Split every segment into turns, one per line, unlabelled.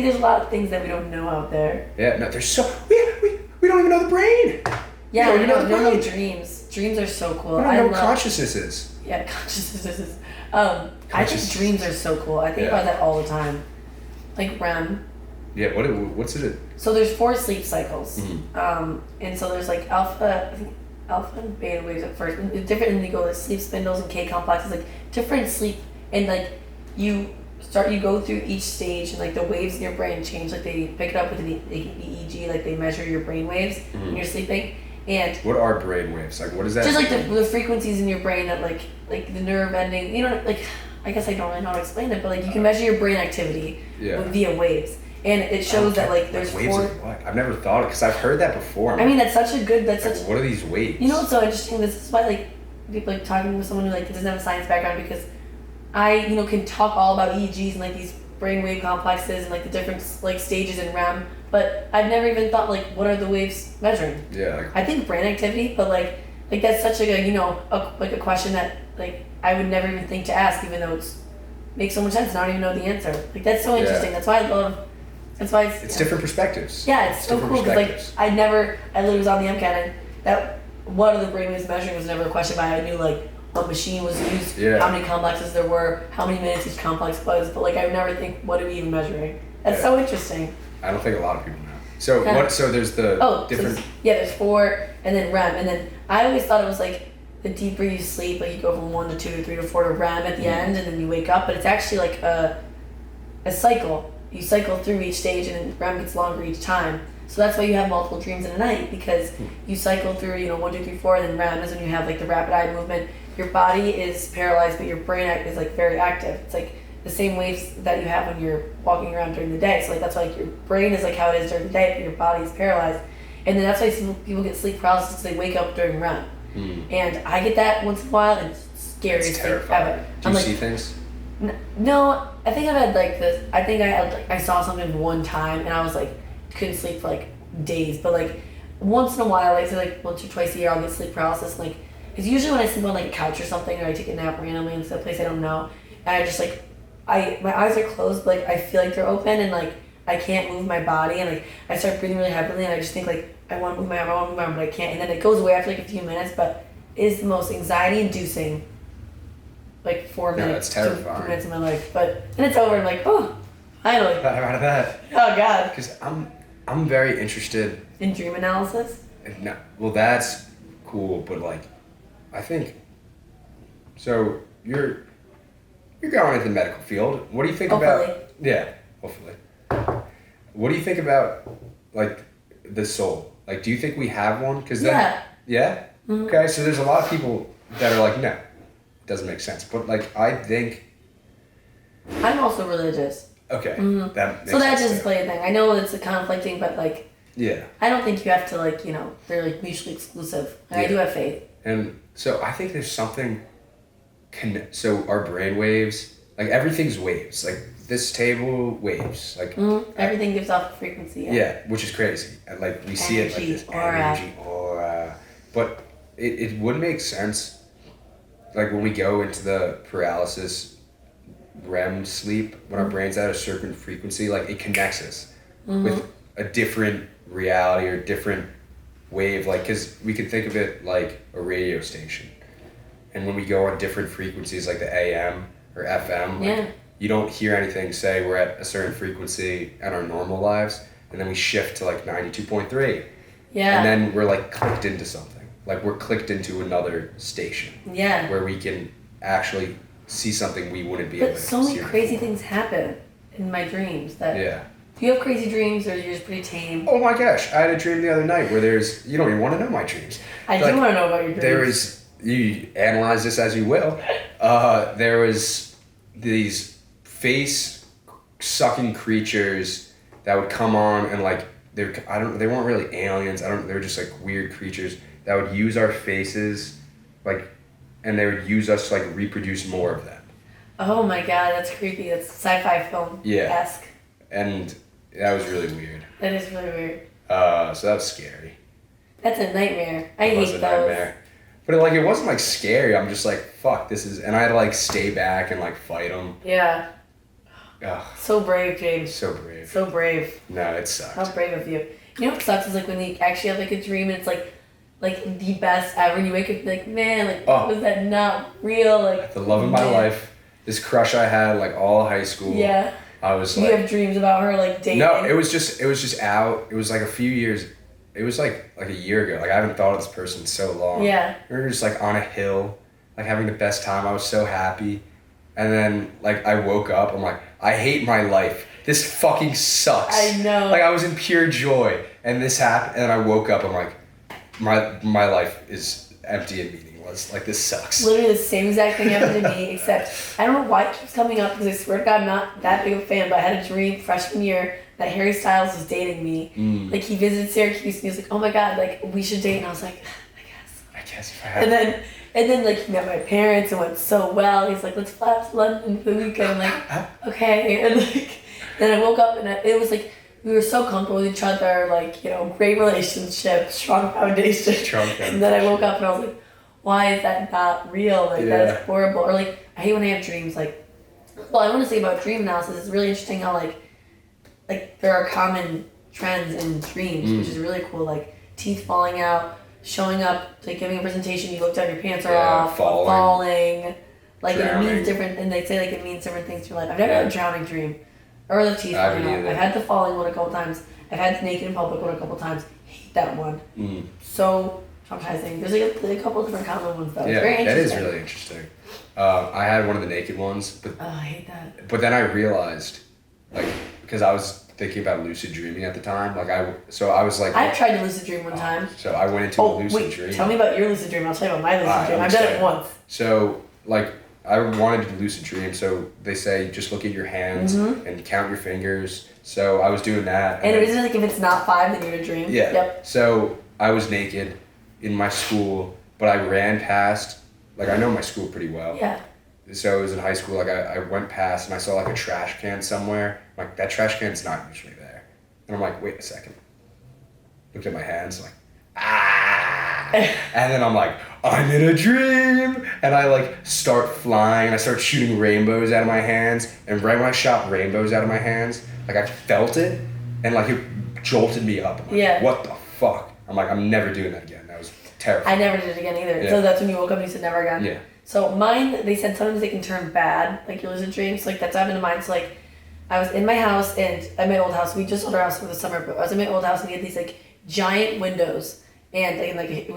there's a lot of things that we don't know out there.
Yeah, no, there's so we don't even know the brain.
Yeah, we don't know dreams. Dreams are so cool.
We don't know what consciousness is.
Yeah, consciousness is. I think dreams are so cool. I think about that all the time. Like REM.
Yeah, what's it?
So there's 4 sleep cycles. And so there's like alpha and beta waves at first. And it's different, and you go to sleep spindles and K complexes, like different sleep, and like you go through each stage, and like the waves in your brain change. Like they pick it up with the EEG, like they measure your brain waves when you're sleeping. And
what are brain waves? Like, what is that?
Just like the frequencies in your brain that like the nerve ending. You know, like I guess I don't really know how to explain it, but like you can measure your brain activity via waves, and it shows that like there's
waves
4.
Of what? I've never thought of because I've heard that before.
I mean, that's such.
What are these waves?
You know what's so interesting? This is why like people like talking with someone who like doesn't have a science background, because I can talk all about EEGs and like these brainwave complexes and like the different like stages in REM, but I've never even thought like what are the waves measuring?
Yeah.
I think brain activity, but like that's such like a a question that like I would never even think to ask, even though it makes so much sense. And I don't even know the answer. Like that's so interesting. That's why I love. That's why it's
different perspectives.
Yeah, it's so cool because like I literally was on the MCAT, and that what are the brainwaves measuring was never a question, but I knew like what machine was used, how many complexes there were, how many minutes each complex was, but like I would never think what are we even measuring. That's so interesting.
I don't think a lot of people know. So what? So there's the different.
So there's 4, and then REM, and then I always thought it was like the deeper you sleep, like you go from 1 to 2 to 3 to 4 to REM at the end, and then you wake up, but it's actually like a cycle. You cycle through each stage, and REM gets longer each time. So that's why you have multiple dreams in a night, because you cycle through 1, 2, 3, 4, and then REM is when you have like the rapid eye movement. Your body is paralyzed, but your brain is like very active. It's like the same waves that you have when you're walking around during the day. So like that's why like, your brain is like how it is during the day, but your body is paralyzed. And then that's why some people get sleep paralysis because they wake up during REM. And I get that once in a while, and it's scariest thing ever.
Do you see things?
No, I think I've had like this. I think I saw something one time, and I was like couldn't sleep for like days. But like once in a while, like say like once or twice a year, I'll get sleep paralysis. And, like it's usually when I sleep on like a couch or something, or I take a nap randomly in some place I don't know, and I just like my eyes are closed, but like I feel like they're open, and like I can't move my body, and like I start breathing really heavily, and I just think like I want to move my arm, but I can't, and then it goes away after like a few minutes. But it is the most anxiety-inducing. Like 4 minutes,
it's terrifying.
2 minutes of my life, but then it's over. I'm like, oh, finally.
I'm out of that.
Oh God.
Because I'm very interested
in dream analysis.
No, well, that's cool, but like, I think. So you're going into the medical field. What do you think about? Yeah, hopefully. What do you think about like the soul? Like, do you think we have one? Because yeah. Mm-hmm. Okay, so there's a lot of people that are like, no. Doesn't make sense, but like I think
I'm also religious.
Okay,
that makes so that just play a thing. I know it's a conflicting, but like I don't think you have to like they're like mutually exclusive. Like, I do have faith,
and so I think there's something. So our brain waves, like everything's waves. Like this table waves. Like
everything gives off a frequency.
Yeah, which is crazy, and like we see it like this energy aura, but it would make sense. Like when we go into the paralysis REM sleep, when our brain's at a certain frequency, like it connects us with a different reality or different wave. Like, because we can think of it like a radio station. And when we go on different frequencies, like the AM or FM, like you don't hear anything say we're at a certain frequency in our normal lives. And then we shift to like 92.3. Yeah. And then we're like clicked into something. Like we're clicked into another station. Yeah. Where we can actually see something we wouldn't be able to see.
But so many crazy things happen in my dreams that. Yeah. Do you have crazy dreams, or you're just pretty tame?
Oh my gosh, I had a dream the other night where you don't even want to know my dreams.
I do want to know about your dreams.
You analyze this as you will. There was these face-sucking creatures that would come on and like they weren't really aliens. They were just like weird creatures that would use our faces, like, and they would use us to like reproduce more of them.
Oh my God, that's creepy. That's sci-fi film-esque.
And that was really weird.
That is really weird.
So that was scary.
That's a nightmare. I hate those. Nightmare.
But it wasn't like scary. I'm just like, fuck, this is, and I had to like stay back and like fight them.
Yeah.
Oh,
So brave, James.
so brave.
So brave.
No, it sucked.
How brave of you. You know what sucks is like when you actually have like a dream and it's like the best ever and you wake up and be like, man, like was that not real? Like
the love of my life, this crush I had like all high school.
Yeah.
I was
you have dreams about her like dating?
No, it was just out. It was like a few years. It was like a year ago. Like I haven't thought of this person in so long.
Yeah.
We were just like on a hill, like having the best time. I was so happy. And then like I woke up, I'm like, I hate my life. This fucking sucks.
I know.
Like I was in pure joy and this happened and then I woke up, I'm like, my life is empty and meaningless. Like this sucks.
Literally the same exact thing happened to me, except I don't know why it keeps coming up because I swear to God I'm not that big of a fan, but I had a dream freshman year that Harry Styles was dating me. Like he visited Syracuse and he was like, oh my God, like we should date. And I was like,
I guess if I had
And then like he met my parents and went so well. He's like, let's fly out to London for the weekend. I'm like, okay. And like then I woke up and it was like we were so comfortable with each other, like, you know, great relationship, strong foundation. And then I woke up and I was like, why is that not real? Like that's horrible. Or like I hate when I have dreams. Like, well, I want to say about dream analysis. It's really interesting how like there are common trends in dreams, which is really cool. Like teeth falling out, showing up, like giving a presentation, you look down, your pants are off, falling. Like drowning. It means different, and they say like it means different things to your life. I've never had a drowning dream, or the teeth falling out. I've had the falling one a couple times. I've had the naked in public one a couple times. Hate that one. So traumatizing. There's like a couple different common ones though.
Yeah,
it's very
that is really interesting. I had one of the naked ones, but
I hate that.
But then I realized, like, because I was thinking about lucid dreaming at the time, like I was like,
I tried to lucid dream one time.
So I went into a lucid dream.
Tell me about your lucid dream. I'll tell you about my lucid dream. I've done it once.
So like I wanted to lucid dream, so they say just look at your hands and count your fingers. So I was doing that.
And it isn't like if it's not 5, then you're in a dream.
Yeah.
Yep.
So I was naked in my school, but I ran past. Like I know my school pretty well.
Yeah.
So it was in high school, like I went past and I saw like a trash can somewhere. I'm like, that trash can's not usually there. And I'm like, wait a second. Looked at my hands, like, ah. And then I'm like, I'm in a dream. And I like start flying and I start shooting rainbows out of my hands. And right when I shot rainbows out of my hands, like I felt it and like it jolted me up. I'm like, what the fuck? I'm like, I'm never doing that again. That was terrifying.
I never did it again either.
Yeah.
So that's when you woke up and you said never again?
Yeah.
So mine, they said sometimes they can turn bad, like your lucid dreams. Like that's what happened to mine. So like I was in my house and at my old house, we just sold our house for the summer, but I was in my old house and we had these like giant windows. And like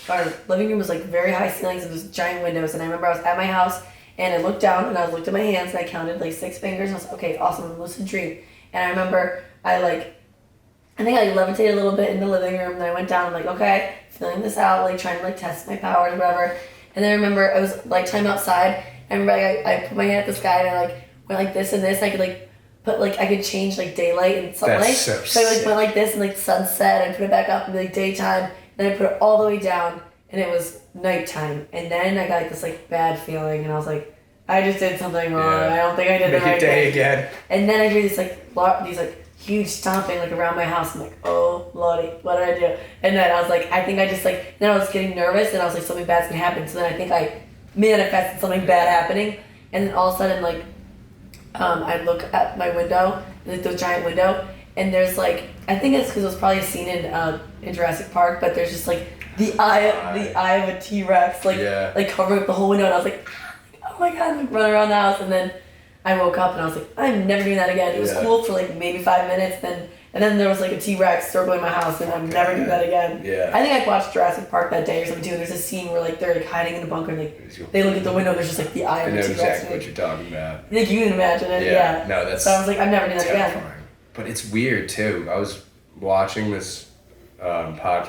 our living room was like very high ceilings and there's giant windows. And I remember I was at my house and I looked down and I looked at my hands and I counted like 6 fingers and I was like, okay, awesome, I'm lucid dream. And I remember I think I levitated a little bit in the living room and I went down, I'm like, okay, filling this out, like trying to like test my powers or whatever. And then I remember it was like time outside. I remember I put my hand at the sky and I like went like this and this and I could like put like I could change like daylight and sunlight.
That's so
I like went like this and like sunset and put it back up and be like daytime. Then I put it all the way down and it was nighttime. And then I got like this like bad feeling and I was like, I just did something wrong. I don't think I did the right thing.
Again.
And then I hear these like huge stomping like around my house. I'm like, oh Lordy, what did I do? And then I was like, I think I just like then I was getting nervous and I was like something bad's gonna happen. So then I think I manifested something bad happening. And then all of a sudden like I look at my window, like the giant window, and there's like I think it's because it was probably a scene in Jurassic Park, but there's just like the eye of a T-Rex like covering up the whole window, and I was like, oh my God, I'm like running around the house, and then I woke up and I was like, I'm never doing that again. It was cool for like maybe 5 minutes, and then there was like a T-Rex circling my house, and I'm never doing that again.
Yeah.
I think I watched Jurassic Park that day or something too, and there's a scene where like they're like hiding in the bunker, and like they look at the window, and there's just like the eye of a T-Rex.
I know exactly what you're talking about.
Like you can imagine it, yeah.
No, that's
so I was like, I'm never doing that
terrifying.
again.
But it's weird too. I was watching this podcast